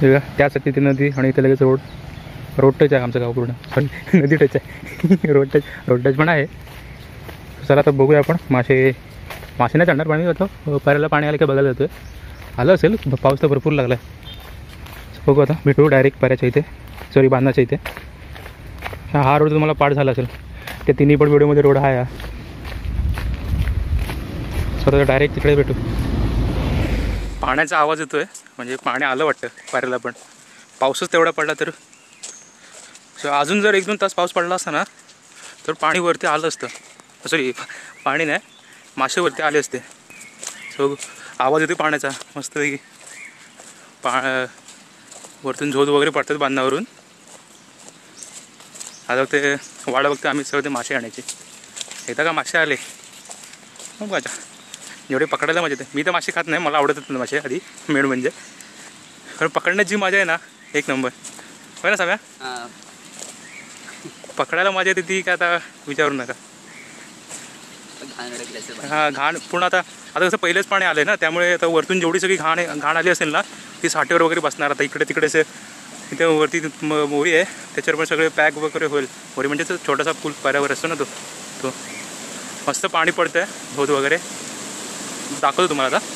त्या साईडची ती नदी आणि इथे लगेच रोड टच आहे आमचं गाव पूर्ण. सॉरी नदी टच आहे. रोड टच पण आहे. चला आता बघूया आपण. मासे नाही चढणार पाणी जातो. पाऱ्याला पाणी आलं की बघायला जातो आहे. आलं असेल पाऊस तर भरपूर लागला आहे. बघू आता भेटू डायरेक्ट पाऱ्याच्या इथे, सॉरी बांधाच्या इथे. हा रोड तुम्हाला पाठ झाला असेल. त्या तिन्ही पण व्हिडिओमध्ये रोड आहे. स्वतः डायरेक्ट तिकडे भेटू. पाण्याचा आवाज येतोय म्हणजे पाणी आलं वाटतं पाऱ्याला. पण पाऊसच तेवढा पडला तर अजून जर 1-2 तास पाऊस पडला असता ना तर पाणी वरती आलं असतं. सॉरी पाणी नाही, मासे वरती आले असते. सो आवाज येतो पाण्याचा मस्तपैकी. वरतून झोत वगैरे पडतात बांधावरून. आता ते वाडा बघते आम्ही सगळे ते मासे आणायचे. एकदा का मासे आले मग माझ्या जेवढे पकडायला मजा येते. मी तर मासे खात नाही, मला आवडतच नाही मासे आधी मेन म्हणजे. कारण पकडण्याची मजा आहे ना एक नंबर. होय ना सगळ्या. पकडायला मजा येते ती काय आता विचारू नका. हां घाण पूर्ण. आता कसं पहिलेच पाणी आलं आहे ना त्यामुळे आता वरतून जेवढी सगळी घाण आली असेल ना ती साठेवर वगैरे बसणार. आता इकडे तिकडेच इथे वरती मोरी आहे त्याच्यावर पण सगळे पॅक वगैरे होईल. मोरी म्हणजे छोटासा पूल पाऱ्यावर असतो ना तो मस्त पाणी पडतं आहे. धोध वगैरे दाखवतो तुम्हाला आता.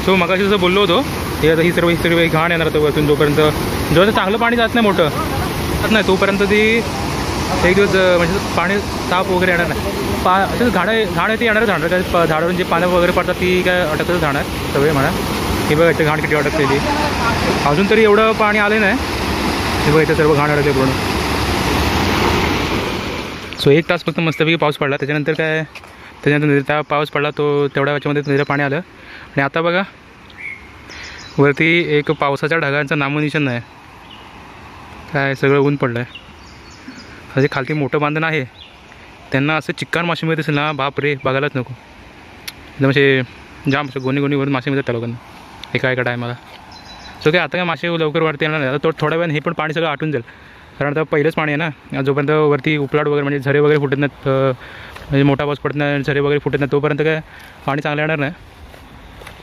सो मगाशी जसं बोललो होतो हे आता ही सर्व घाण येणार होतं वरतून. जोपर्यंत चांगलं पाणी जात नाही मोठं जात नाही तोपर्यंत ती एक दिवस म्हणजे पाणी ताप वगैरे येणार नाही. असं घाण ती येणार झाडावरून जे पानं वगैरे पडतात ती काय अटकतच जाणार सगळे म्हणा. हे बघा इथे घाण किती अटकते ती. अजून तरी एवढं पाणी आलं नाही. हे बघा इथे सर्व घाण अडकते पूर्ण. सो 1 तास फक्त मस्तपैकी पाऊस पडला. त्याच्यानंतर त्या पाऊस पडला तो तेवढ्या याच्यामध्ये नदीला पाणी आलं. आणि आता बघा वरती एक पावसाच्या ढगांचं नामोनिशाण नाही. काय सगळं ऊन पडलं आहे. असे खालती मोठं बांधण आहे त्यांना असं चिक्कार मासे मिळत असेल ना बाप रे बघायलाच नको. एकदम असे जाम असं गोणीवरून मासे मिळतात त्या लोकांना एका टायमाला. सो काय आता काय मासे लवकर वाढते येणार नाही. आता थोड्या वेळाने हे पण पाणी सगळं आटून जाईल. कारण आता पहिलंच पाणी आहे ना. जोपर्यंत वरती उपलाट वगैरे म्हणजे झरे वगैरे फुटत नाहीत म्हणजे मोठा पाऊस पडत नाही झरे वगैरे फुटत नाही तोपर्यंत काय पाणी चांगलं येणार नाही.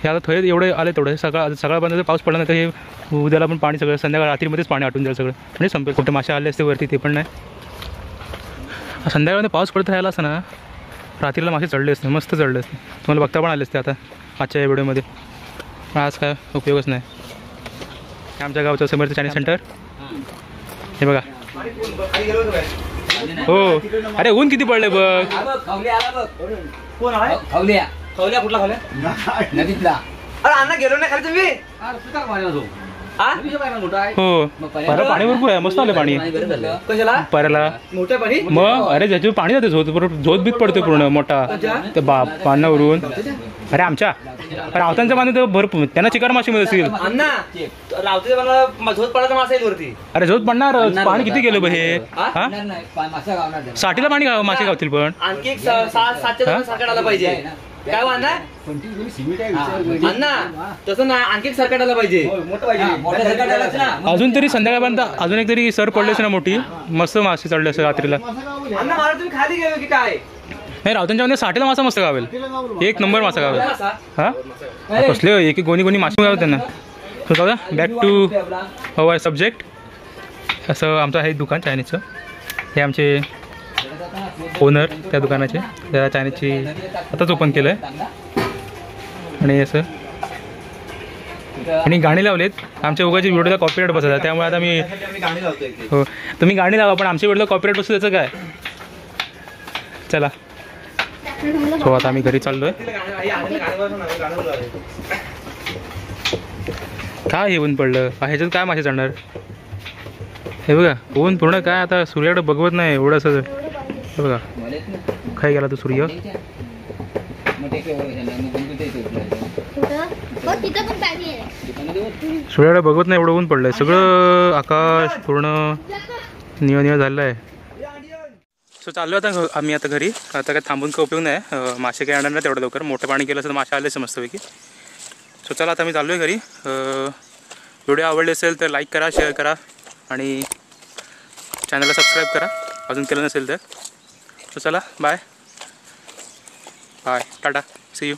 हे आता थोडे एवढे आले तेवढे सकाळपर्यंत जर पाऊस पडला नाही तर हे उद्याला पण पाणी सगळं संध्याकाळ रात्रीमध्येच पाणी आटून जाईल सगळं. म्हणजे संपेल. कुठे मासे आले असते वरती ते पण नाही. संध्याकाळमध्ये पाऊस पडत राहिला असं ना रात्रीला मासे चढले असते मस्त चढले असते. तुम्हाला बघता पण आले असते आता आजच्या या व्हिडिओमध्ये. आज काय उपयोगच नाही. हे आमच्या गावचं समर्थ चायनीज सेंटर हे बघा. हो अरे ऊन किती पडले बघ. कुठला नदीतला. अरे अण्णा गेलो नाही खाली तुम्ही. हो पाणी भरपूर आहे. मस्त आलं पाणी कशाला पाऱ्याला मोठं पाणी. मग अरे ज्याच्यावर पाणी जाते झोत बीत पडते पूर्ण मोठा ते पाण्यावरून. अरे आमच्या रावतांच्या पाणी तर भरपूर त्यांना चिकार मासे मिळत असतील. अण्णा रावते झोत पडायचा मासा आहे वरती. अरे झोत पडणार. पाणी किती गेलं बघ हे. साठीला पाणी मासे गावतील पण आणखी 7-7 सरकार आला पाहिजे. काय अण्णा तसं नाही आणखी सरकार आला पाहिजे. अजून तरी संध्याकाळपर्यंत अजून एक तरी सर पडले ना मोठी मस्त मासे चढले असते रात्रीला. अण्णा मला तुम्ही खाली गेलो की काय. नाही रावतांच्या मध्ये साठीला मासा मस्त गावेल. एक नंबर मासा गावेल. हा कसले एक गोणी मासे गावेल त्यांना. जाऊ बॅक टू अवर सब्जेक्ट. असं आमचं आहे दुकान चायनीजचं. हे आमचे ओनर त्या दुकानाचे त्या चायनीजची आताच ओपन केलं आहे. आणि असं आणि गाणी लावलेत. आमच्या उगाची व्हिडिओला कॉपीराईट बसत त्यामुळे आता मी हो तुम्ही गाणी लावा पण आमच्या व्हिडिओला कॉपीराईट बसू त्याचं काय. चला सो आता आम्ही घरी चाललोय. काय हे ऊन पडलं ह्याच्यात काय मासे चढणार. हे बघा ऊन पूर्ण काय आता सूर्याकडे बघवत नाही एवढं असं. हे बघा काय गेला तो सूर्य. सूर्याकडे बघवत नाही एवढं ऊन पडलंय. सगळं आकाश पूर्ण निळ निळ झालेलं आहे. सो चाललो आता आम्ही आता घरी. आता काय थांबून काय उपयोग नाही. मासे काय येणार नाही तेवढं लवकर. मोठं पाणी केलं असं तर मासे आले मस्तपैकी. सो चला आता मी चाललो आहे घरी. व्हिडिओ आवडले असेल तर लाईक करा, शेअर करा आणि चॅनलला सबस्क्राईब करा अजून केलं नसेल तर. सो चला bye bye tata see you.